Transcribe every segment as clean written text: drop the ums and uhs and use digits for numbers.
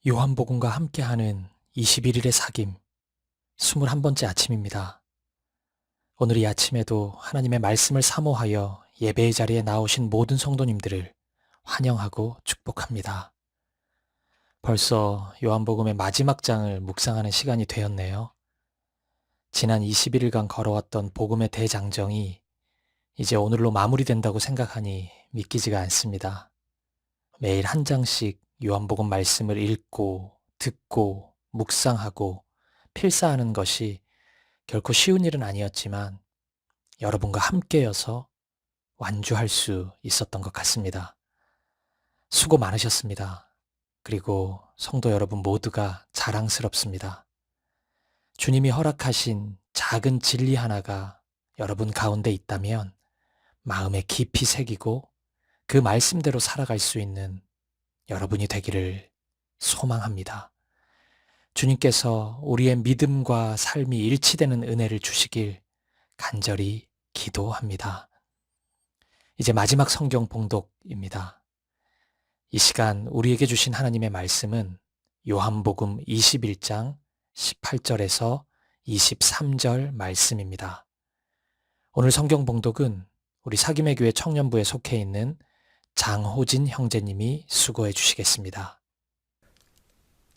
요한복음과 함께하는 21일의 사귐 21번째 아침입니다. 오늘 이 아침에도 하나님의 말씀을 사모하여 예배의 자리에 나오신 모든 성도님들을 환영하고 축복합니다. 벌써 요한복음의 마지막 장을 묵상하는 시간이 되었네요. 지난 21일간 걸어왔던 복음의 대장정이 이제 오늘로 마무리된다고 생각하니 믿기지가 않습니다. 매일 한 장씩 요한복음 말씀을 읽고 듣고 묵상하고 필사하는 것이 결코 쉬운 일은 아니었지만 여러분과 함께여서 완주할 수 있었던 것 같습니다. 수고 많으셨습니다. 그리고 성도 여러분 모두가 자랑스럽습니다. 주님이 허락하신 작은 진리 하나가 여러분 가운데 있다면 마음에 깊이 새기고 그 말씀대로 살아갈 수 있는 여러분이 되기를 소망합니다. 주님께서 우리의 믿음과 삶이 일치되는 은혜를 주시길 간절히 기도합니다. 이제 마지막 성경 봉독입니다. 이 시간 우리에게 주신 하나님의 말씀은 요한복음 21장 18절에서 23절 말씀입니다. 오늘 성경 봉독은 우리 사김의 교회 청년부에 속해 있는 장호진 형제님이 수고해 주시겠습니다.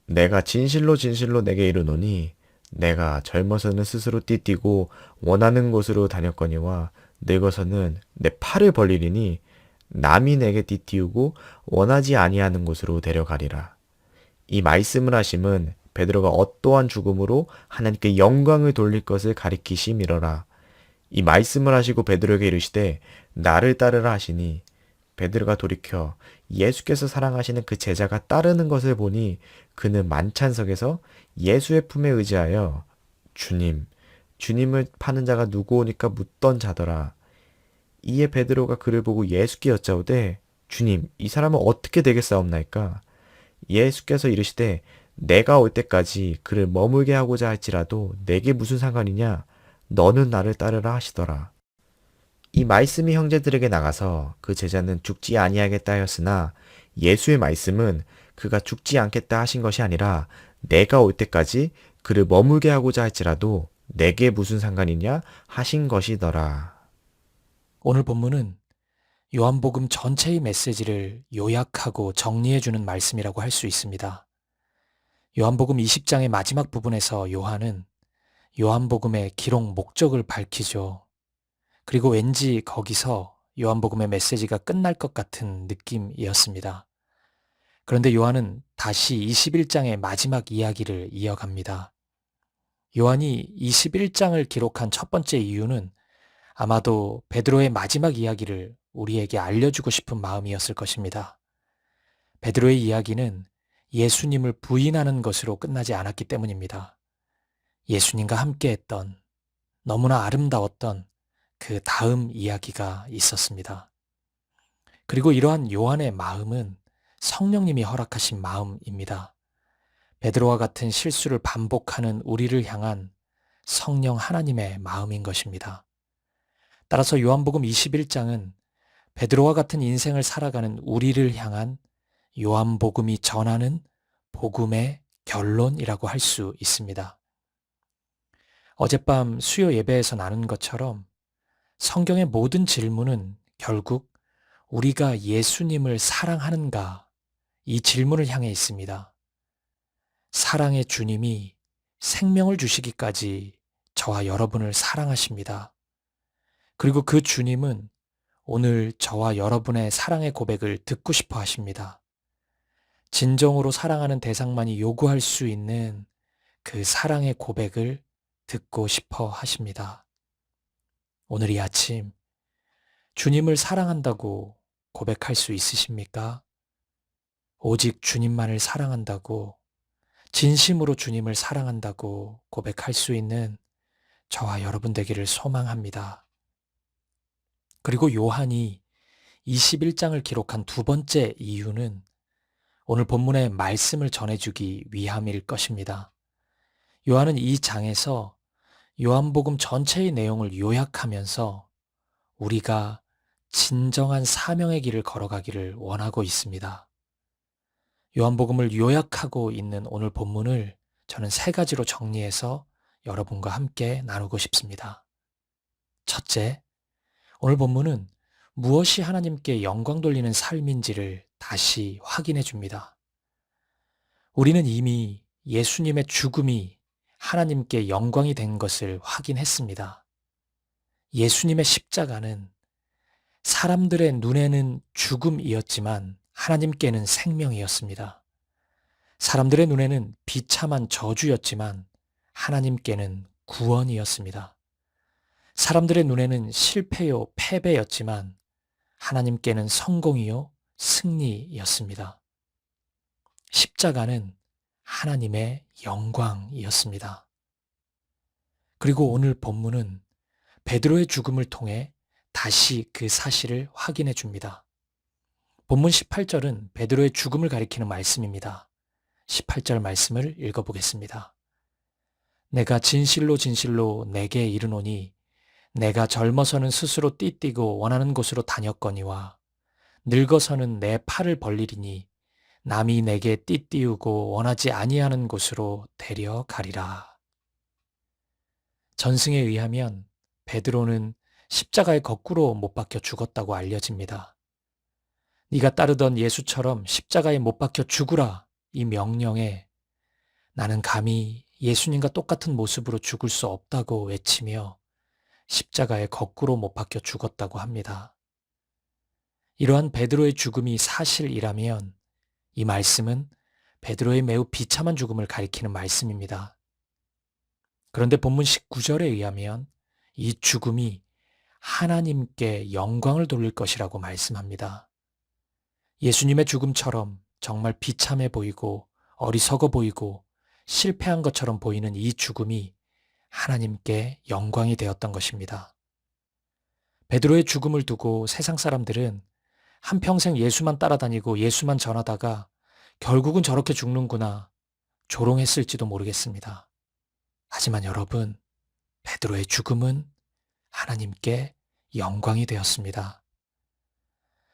내가 진실로 진실로 내게 이르노니 내가 젊어서는 스스로 띠띠고 원하는 곳으로 다녔거니와 늙어서는 내 팔을 벌리리니 남이 내게 띠띠우고 원하지 아니하는 곳으로 데려가리라. 이 말씀을 하심은 베드로가 어떠한 죽음으로 하나님께 영광을 돌릴 것을 가리키심이러라. 이 말씀을 하시고 베드로에게 이르시되 나를 따르라 하시니 베드로가 돌이켜 예수께서 사랑하시는 그 제자가 따르는 것을 보니 그는 만찬석에서 예수의 품에 의지하여 주님을 파는 자가 누구오니까 묻던 자더라. 이에 베드로가 그를 보고 예수께 여짜오되 주님, 이 사람은 어떻게 되겠사옵나이까? 예수께서 이르시되 내가 올 때까지 그를 머물게 하고자 할지라도 내게 무슨 상관이냐? 너는 나를 따르라 하시더라. 이 말씀이 형제들에게 나가서 그 제자는 죽지 아니하겠다 하였으나 예수의 말씀은 그가 죽지 않겠다 하신 것이 아니라 내가 올 때까지 그를 머물게 하고자 할지라도 내게 무슨 상관이냐 하신 것이더라. 오늘 본문은 요한복음 전체의 메시지를 요약하고 정리해주는 말씀이라고 할 수 있습니다. 요한복음 20장의 마지막 부분에서 요한은 요한복음의 기록 목적을 밝히죠. 그리고 왠지 거기서 요한복음의 메시지가 끝날 것 같은 느낌이었습니다. 그런데 요한은 다시 21장의 마지막 이야기를 이어갑니다. 요한이 21장을 기록한 첫 번째 이유는 아마도 베드로의 마지막 이야기를 우리에게 알려주고 싶은 마음이었을 것입니다. 베드로의 이야기는 예수님을 부인하는 것으로 끝나지 않았기 때문입니다. 예수님과 함께했던 너무나 아름다웠던 그 다음 이야기가 있었습니다. 그리고 이러한 요한의 마음은 성령님이 허락하신 마음입니다. 베드로와 같은 실수를 반복하는 우리를 향한 성령 하나님의 마음인 것입니다. 따라서 요한복음 21장은 베드로와 같은 인생을 살아가는 우리를 향한 요한복음이 전하는 복음의 결론이라고 할 수 있습니다. 어젯밤 수요 예배에서 나눈 것처럼 성경의 모든 질문은 결국 우리가 예수님을 사랑하는가? 이 질문을 향해 있습니다. 사랑의 주님이 생명을 주시기까지 저와 여러분을 사랑하십니다. 그리고 그 주님은 오늘 저와 여러분의 사랑의 고백을 듣고 싶어 하십니다. 진정으로 사랑하는 대상만이 요구할 수 있는 그 사랑의 고백을 듣고 싶어 하십니다. 오늘 이 아침 주님을 사랑한다고 고백할 수 있으십니까? 오직 주님만을 사랑한다고, 진심으로 주님을 사랑한다고 고백할 수 있는 저와 여러분 되기를 소망합니다. 그리고 요한이 21장을 기록한 두 번째 이유는 오늘 본문의 말씀을 전해주기 위함일 것입니다. 요한은 이 장에서 요한복음 전체의 내용을 요약하면서 우리가 진정한 사명의 길을 걸어가기를 원하고 있습니다. 요한복음을 요약하고 있는 오늘 본문을 저는 세 가지로 정리해서 여러분과 함께 나누고 싶습니다. 첫째, 오늘 본문은 무엇이 하나님께 영광 돌리는 삶인지를 다시 확인해 줍니다. 우리는 이미 예수님의 죽음이 하나님께 영광이 된 것을 확인했습니다. 예수님의 십자가는 사람들의 눈에는 죽음이었지만 하나님께는 생명이었습니다. 사람들의 눈에는 비참한 저주였지만 하나님께는 구원이었습니다. 사람들의 눈에는 실패요, 패배였지만 하나님께는 성공이요, 승리였습니다. 십자가는 하나님의 영광이었습니다. 그리고 오늘 본문은 베드로의 죽음을 통해 다시 그 사실을 확인해 줍니다. 본문 18절은 베드로의 죽음을 가리키는 말씀입니다. 18절 말씀을 읽어보겠습니다. 내가 진실로 진실로 내게 이르노니 내가 젊어서는 스스로 띠띠고 원하는 곳으로 다녔거니와 늙어서는 내 팔을 벌리리니 남이 내게 띠띠우고 원하지 아니하는 곳으로 데려가리라. 전승에 의하면 베드로는 십자가에 거꾸로 못 박혀 죽었다고 알려집니다. 네가 따르던 예수처럼 십자가에 못 박혀 죽으라, 이 명령에 나는 감히 예수님과 똑같은 모습으로 죽을 수 없다고 외치며 십자가에 거꾸로 못 박혀 죽었다고 합니다. 이러한 베드로의 죽음이 사실이라면 이 말씀은 베드로의 매우 비참한 죽음을 가리키는 말씀입니다. 그런데 본문 19절에 의하면 이 죽음이 하나님께 영광을 돌릴 것이라고 말씀합니다. 예수님의 죽음처럼 정말 비참해 보이고 어리석어 보이고 실패한 것처럼 보이는 이 죽음이 하나님께 영광이 되었던 것입니다. 베드로의 죽음을 두고 세상 사람들은 한평생 예수만 따라다니고 예수만 전하다가 결국은 저렇게 죽는구나 조롱했을지도 모르겠습니다. 하지만 여러분, 베드로의 죽음은 하나님께 영광이 되었습니다.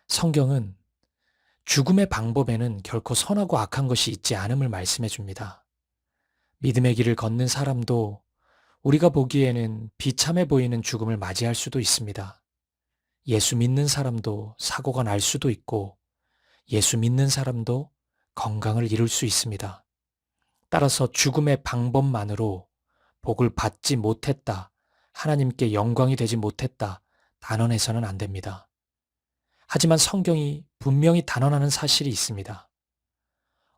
성경은 죽음의 방법에는 결코 선하고 악한 것이 있지 않음을 말씀해 줍니다. 믿음의 길을 걷는 사람도 우리가 보기에는 비참해 보이는 죽음을 맞이할 수도 있습니다. 예수 믿는 사람도 사고가 날 수도 있고 예수 믿는 사람도 건강을 잃을 수 있습니다. 따라서 죽음의 방법만으로 복을 받지 못했다, 하나님께 영광이 되지 못했다, 단언해서는 안 됩니다. 하지만 성경이 분명히 단언하는 사실이 있습니다.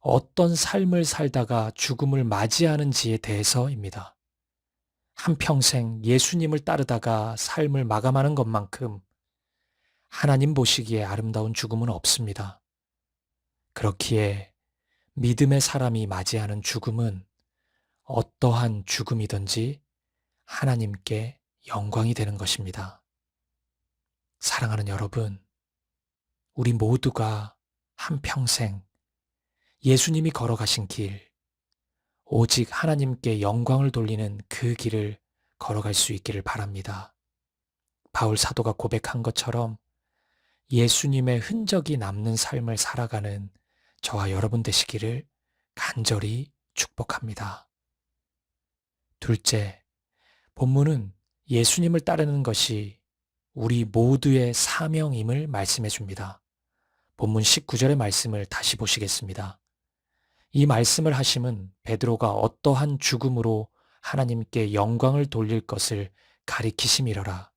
어떤 삶을 살다가 죽음을 맞이하는지에 대해서입니다. 한평생 예수님을 따르다가 삶을 마감하는 것만큼 하나님 보시기에 아름다운 죽음은 없습니다. 그렇기에 믿음의 사람이 맞이하는 죽음은 어떠한 죽음이든지 하나님께 영광이 되는 것입니다. 사랑하는 여러분, 우리 모두가 한평생 예수님이 걸어가신 길, 오직 하나님께 영광을 돌리는 그 길을 걸어갈 수 있기를 바랍니다. 바울 사도가 고백한 것처럼 예수님의 흔적이 남는 삶을 살아가는 저와 여러분 되시기를 간절히 축복합니다. 둘째, 본문은 예수님을 따르는 것이 우리 모두의 사명임을 말씀해 줍니다. 본문 19절의 말씀을 다시 보시겠습니다. 이 말씀을 하심은 베드로가 어떠한 죽음으로 하나님께 영광을 돌릴 것을 가리키심이러라.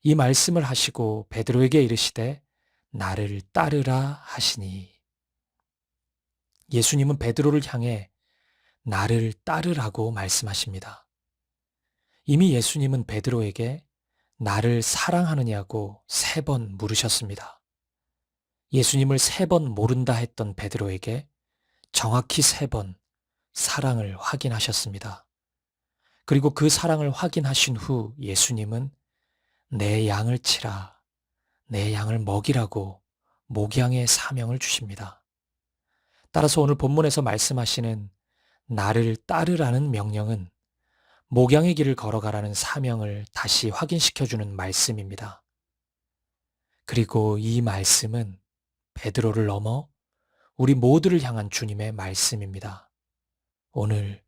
이 말씀을 하시고 베드로에게 이르시되 나를 따르라 하시니. 예수님은 베드로를 향해 나를 따르라고 말씀하십니다. 이미 예수님은 베드로에게 나를 사랑하느냐고 3번 물으셨습니다. 예수님을 3번 모른다 했던 베드로에게 정확히 3번 사랑을 확인하셨습니다. 그리고 그 사랑을 확인하신 후 예수님은 내 양을 치라, 내 양을 먹이라고 목양의 사명을 주십니다. 따라서 오늘 본문에서 말씀하시는 나를 따르라는 명령은 목양의 길을 걸어가라는 사명을 다시 확인시켜주는 말씀입니다. 그리고 이 말씀은 베드로를 넘어 우리 모두를 향한 주님의 말씀입니다. 오늘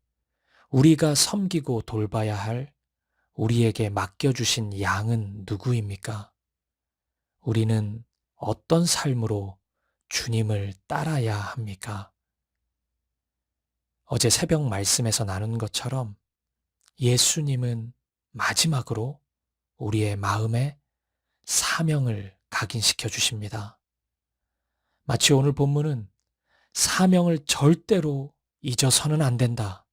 우리가 섬기고 돌봐야 할 우리에게 맡겨주신 양은 누구입니까? 우리는 어떤 삶으로 주님을 따라야 합니까? 어제 새벽 말씀에서 나눈 것처럼 예수님은 마지막으로 우리의 마음에 사명을 각인시켜 주십니다. 마치 오늘 본문은 사명을 절대로 잊어서는 안 된다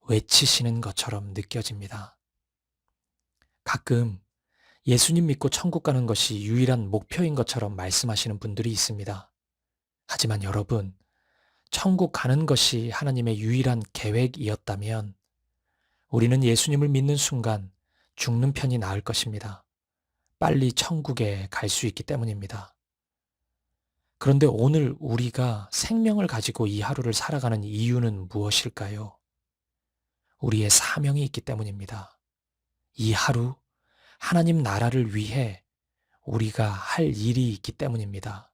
외치시는 것처럼 느껴집니다. 가끔 예수님 믿고 천국 가는 것이 유일한 목표인 것처럼 말씀하시는 분들이 있습니다. 하지만 여러분, 천국 가는 것이 하나님의 유일한 계획이었다면 우리는 예수님을 믿는 순간 죽는 편이 나을 것입니다. 빨리 천국에 갈 수 있기 때문입니다. 그런데 오늘 우리가 생명을 가지고 이 하루를 살아가는 이유는 무엇일까요? 우리의 사명이 있기 때문입니다. 이 하루 하나님 나라를 위해 우리가 할 일이 있기 때문입니다.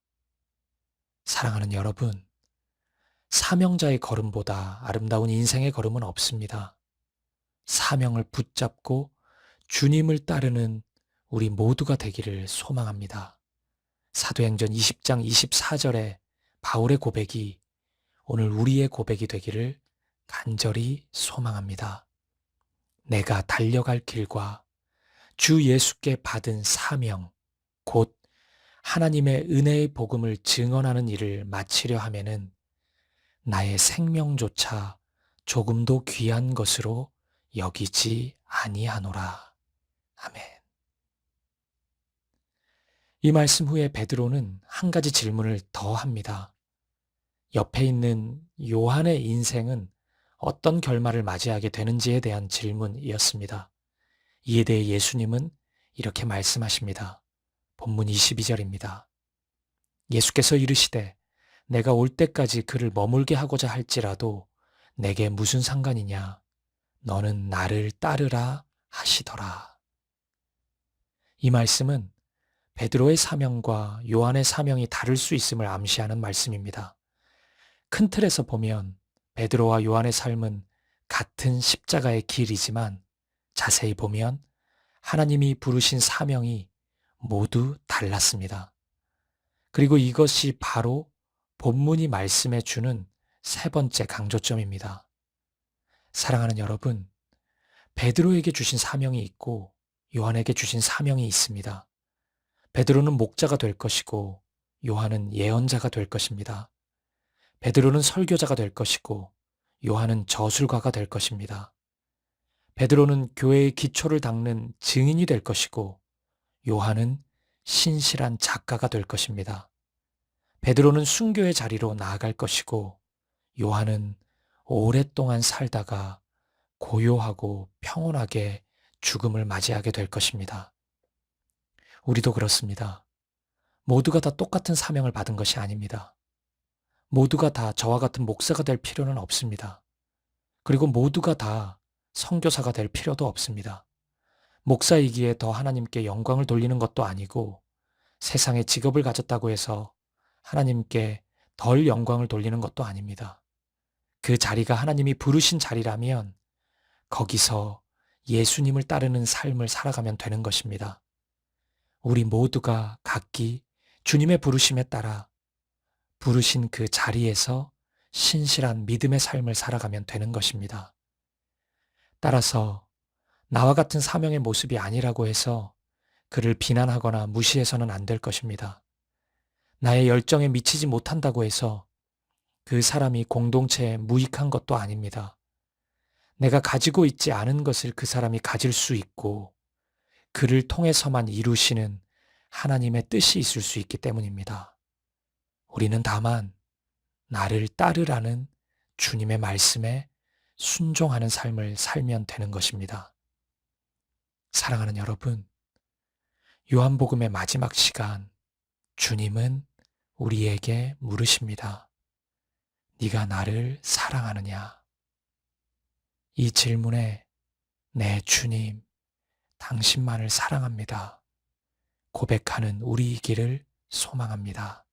사랑하는 여러분, 사명자의 걸음보다 아름다운 인생의 걸음은 없습니다. 사명을 붙잡고 주님을 따르는 우리 모두가 되기를 소망합니다. 사도행전 20장 24절의 바울의 고백이 오늘 우리의 고백이 되기를 간절히 소망합니다. 내가 달려갈 길과 주 예수께 받은 사명, 곧 하나님의 은혜의 복음을 증언하는 일을 마치려 하면은 나의 생명조차 조금도 귀한 것으로 여기지 아니하노라. 아멘. 이 말씀 후에 베드로는 한 가지 질문을 더 합니다. 옆에 있는 요한의 인생은 어떤 결말을 맞이하게 되는지에 대한 질문이었습니다. 이에 대해 예수님은 이렇게 말씀하십니다. 본문 22절입니다. 예수께서 이르시되 내가 올 때까지 그를 머물게 하고자 할지라도 내게 무슨 상관이냐? 너는 나를 따르라 하시더라. 이 말씀은 베드로의 사명과 요한의 사명이 다를 수 있음을 암시하는 말씀입니다. 큰 틀에서 보면 베드로와 요한의 삶은 같은 십자가의 길이지만 자세히 보면 하나님이 부르신 사명이 모두 달랐습니다. 그리고 이것이 바로 본문이 말씀해 주는 세 번째 강조점입니다. 사랑하는 여러분, 베드로에게 주신 사명이 있고 요한에게 주신 사명이 있습니다. 베드로는 목자가 될 것이고 요한은 예언자가 될 것입니다. 베드로는 설교자가 될 것이고 요한은 저술가가 될 것입니다. 베드로는 교회의 기초를 닦는 증인이 될 것이고 요한은 신실한 작가가 될 것입니다. 베드로는 순교의 자리로 나아갈 것이고 요한은 오랫동안 살다가 고요하고 평온하게 죽음을 맞이하게 될 것입니다. 우리도 그렇습니다. 모두가 다 똑같은 사명을 받은 것이 아닙니다. 모두가 다 저와 같은 목사가 될 필요는 없습니다. 그리고 모두가 다 선교사가 될 필요도 없습니다. 목사이기에 더 하나님께 영광을 돌리는 것도 아니고 세상에 직업을 가졌다고 해서 하나님께 덜 영광을 돌리는 것도 아닙니다. 그 자리가 하나님이 부르신 자리라면 거기서 예수님을 따르는 삶을 살아가면 되는 것입니다. 우리 모두가 각기 주님의 부르심에 따라 부르신 그 자리에서 신실한 믿음의 삶을 살아가면 되는 것입니다. 따라서 나와 같은 사명의 모습이 아니라고 해서 그를 비난하거나 무시해서는 안 될 것입니다. 나의 열정에 미치지 못한다고 해서 그 사람이 공동체에 무익한 것도 아닙니다. 내가 가지고 있지 않은 것을 그 사람이 가질 수 있고 그를 통해서만 이루시는 하나님의 뜻이 있을 수 있기 때문입니다. 우리는 다만 나를 따르라는 주님의 말씀에 순종하는 삶을 살면 되는 것입니다. 사랑하는 여러분, 요한복음의 마지막 시간, 주님은 우리에게 물으십니다. 네가 나를 사랑하느냐? 이 질문에 네 주님, 당신만을 사랑합니다. 고백하는 우리이기를 소망합니다.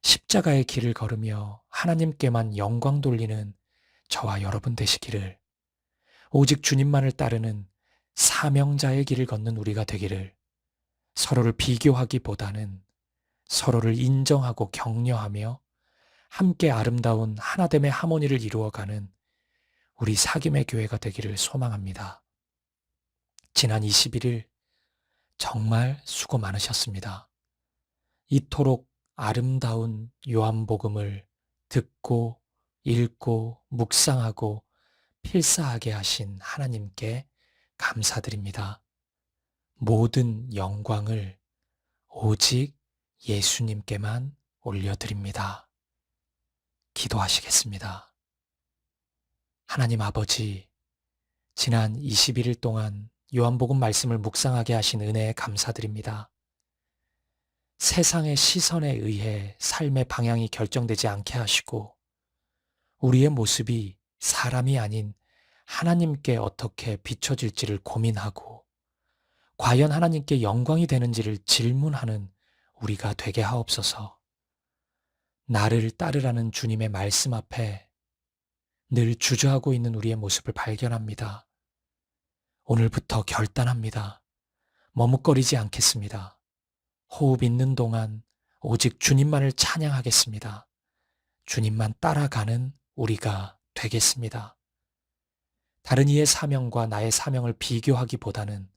십자가의 길을 걸으며 하나님께만 영광 돌리는 저와 여러분 되시기를, 오직 주님만을 따르는 사명자의 길을 걷는 우리가 되기를, 서로를 비교하기보다는 서로를 인정하고 격려하며 함께 아름다운 하나됨의 하모니를 이루어가는 우리 사귐의 교회가 되기를 소망합니다. 지난 21일 정말 수고 많으셨습니다. 이토록 아름다운 요한복음을 듣고 읽고 묵상하고 필사하게 하신 하나님께 감사드립니다. 모든 영광을 오직 예수님께만 올려드립니다. 기도하시겠습니다. 하나님 아버지, 지난 21일 동안 요한복음 말씀을 묵상하게 하신 은혜에 감사드립니다. 세상의 시선에 의해 삶의 방향이 결정되지 않게 하시고, 우리의 모습이 사람이 아닌 하나님께 어떻게 비춰질지를 고민하고, 과연 하나님께 영광이 되는지를 질문하는 우리가 되게 하옵소서. 나를 따르라는 주님의 말씀 앞에 늘 주저하고 있는 우리의 모습을 발견합니다. 오늘부터 결단합니다. 머뭇거리지 않겠습니다. 호흡 있는 동안 오직 주님만을 찬양하겠습니다. 주님만 따라가는 우리가 되겠습니다. 다른 이의 사명과 나의 사명을 비교하기보다는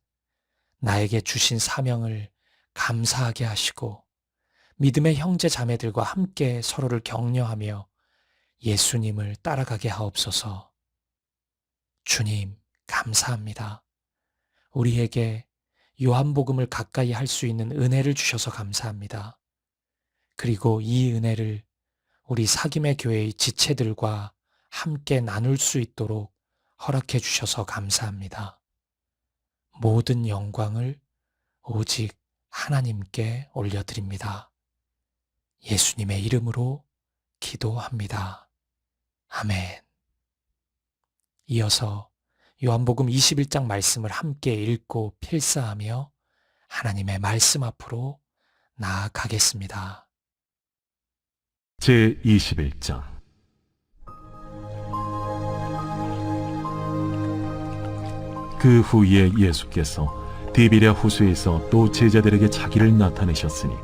나에게 주신 사명을 감사하게 하시고, 믿음의 형제 자매들과 함께 서로를 격려하며 예수님을 따라가게 하옵소서. 주님, 감사합니다. 우리에게 요한복음을 가까이 할 수 있는 은혜를 주셔서 감사합니다. 그리고 이 은혜를 우리 사귐의 교회의 지체들과 함께 나눌 수 있도록 허락해 주셔서 감사합니다. 모든 영광을 오직 하나님께 올려드립니다. 예수님의 이름으로 기도합니다. 아멘. 이어서 요한복음 21장 말씀을 함께 읽고 필사하며 하나님의 말씀 앞으로 나아가겠습니다. 제21장. 그 후에 예수께서 디비랴 호수에서 또 제자들에게 자기를 나타내셨으니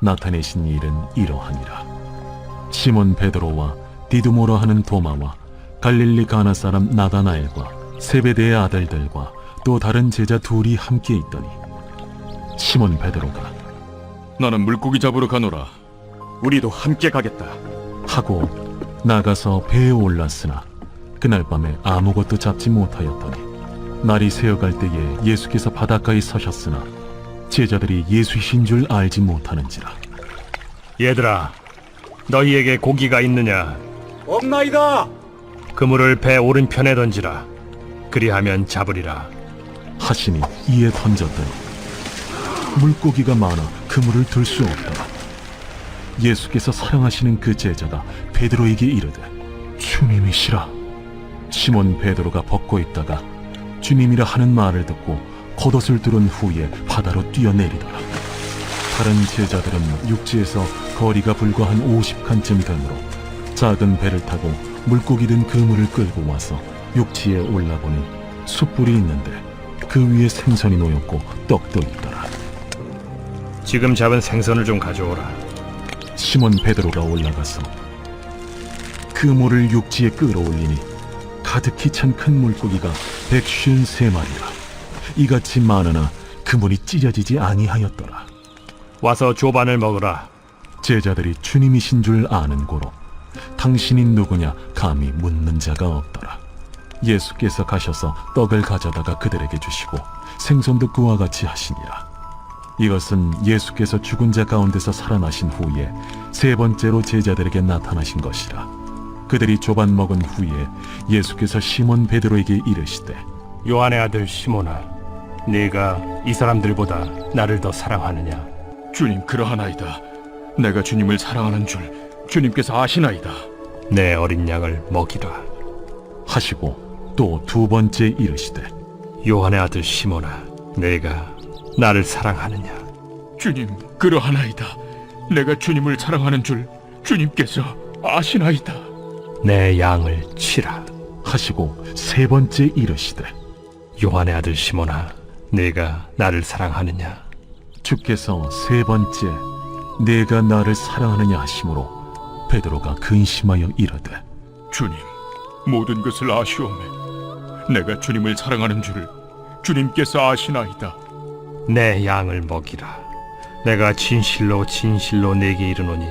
나타내신 일은 이러하니라. 시몬 베드로와 디두모라 하는 도마와 갈릴리 가나 사람 나다나엘과 세베대의 아들들과 또 다른 제자 둘이 함께 있더니 시몬 베드로가 나는 물고기 잡으러 가노라. 우리도 함께 가겠다. 하고 나가서 배에 올랐으나 그날 밤에 아무것도 잡지 못하였더니 날이 새어갈 때에 예수께서 바닷가에 서셨으나 제자들이 예수이신 줄 알지 못하는지라. 얘들아, 너희에게 고기가 있느냐? 없나이다. 그물을 배 오른편에 던지라. 그리하면 잡으리라. 하시니 이에 던졌더니 물고기가 많아 그물을 들 수 없더라. 예수께서 사랑하시는 그 제자가 베드로에게 이르되 주님이시라. 시몬 베드로가 벗고 있다가 주님이라 하는 말을 듣고 겉옷을 두른 후에 바다로 뛰어내리더라. 다른 제자들은 육지에서 거리가 불과 한 50칸쯤 되므로 작은 배를 타고 물고기 든 그물을 끌고 와서 육지에 올라보니 숯불이 있는데 그 위에 생선이 놓였고 떡도 있더라. 지금 잡은 생선을 좀 가져오라. 시몬 베드로가 올라가서 그물을 육지에 끌어올리니 가득히 찬 큰 물고기가 153마리라. 이같이 많으나 그물이 찢어지지 아니하였더라. 와서 조반을 먹으라. 제자들이 주님이신 줄 아는 고로 당신이 누구냐 감히 묻는 자가 없더라. 예수께서 가셔서 떡을 가져다가 그들에게 주시고 생선도 그와 같이 하시니라. 이것은 예수께서 죽은 자 가운데서 살아나신 후에 세 번째로 제자들에게 나타나신 것이라. 그들이 조반 먹은 후에 예수께서 시몬 베드로에게 이르시되 요한의 아들 시몬아, 네가 이 사람들보다 나를 더 사랑하느냐? 주님, 그러하나이다. 내가 주님을 사랑하는 줄 주님께서 아시나이다. 내 어린 양을 먹이라. 하시고 또 두 번째 이르시되 요한의 아들 시몬아, 네가 나를 사랑하느냐? 주님, 그러하나이다. 내가 주님을 사랑하는 줄 주님께서 아시나이다. 내 양을 치라. 하시고 세 번째 이르시되 요한의 아들 시몬아, 네가 나를 사랑하느냐? 주께서 세 번째 내가 나를 사랑하느냐 하심으로 베드로가 근심하여 이르되 주님, 모든 것을 아시오매. 내가 주님을 사랑하는 줄 주님께서 아시나이다. 내 양을 먹이라. 내가 진실로 진실로 네게 이르노니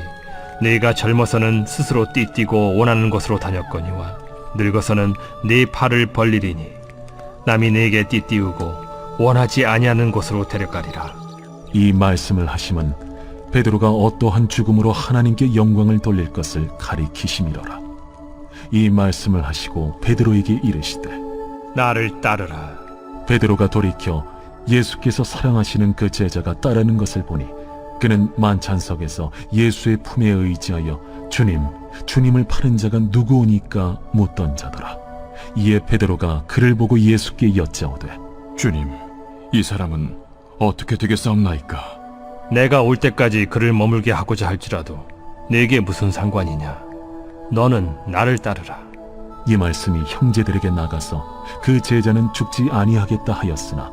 네가 젊어서는 스스로 띠뛰고 원하는 곳으로 다녔거니와 늙어서는 네 팔을 벌리리니 남이 네게 띠띠우고 원하지 아니하는 곳으로 데려가리라. 이 말씀을 하심은 베드로가 어떠한 죽음으로 하나님께 영광을 돌릴 것을 가리키심이로라. 이 말씀을 하시고 베드로에게 이르시되 나를 따르라. 베드로가 돌이켜 예수께서 사랑하시는 그 제자가 따르는 것을 보니 그는 만찬석에서 예수의 품에 의지하여 주님을 파는 자가 누구오니까 묻던 자더라. 이에 베드로가 그를 보고 예수께 여짜오되 주님, 이 사람은 어떻게 되겠사옵나이까? 내가 올 때까지 그를 머물게 하고자 할지라도 네게 무슨 상관이냐? 너는 나를 따르라. 이 말씀이 형제들에게 나가서 그 제자는 죽지 아니하겠다 하였으나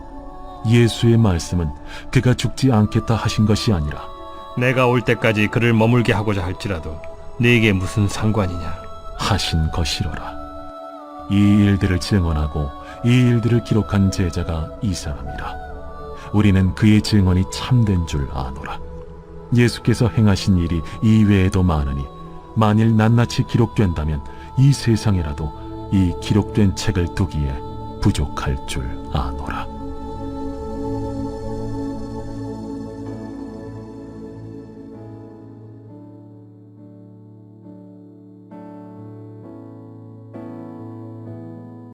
예수의 말씀은 그가 죽지 않겠다 하신 것이 아니라 내가 올 때까지 그를 머물게 하고자 할지라도 네게 무슨 상관이냐? 하신 것이로라. 이 일들을 증언하고 이 일들을 기록한 제자가 이 사람이라. 우리는 그의 증언이 참된 줄 아노라. 예수께서 행하신 일이 이외에도 많으니 만일 낱낱이 기록된다면 이 세상에라도 이 기록된 책을 두기에 부족할 줄 아노라.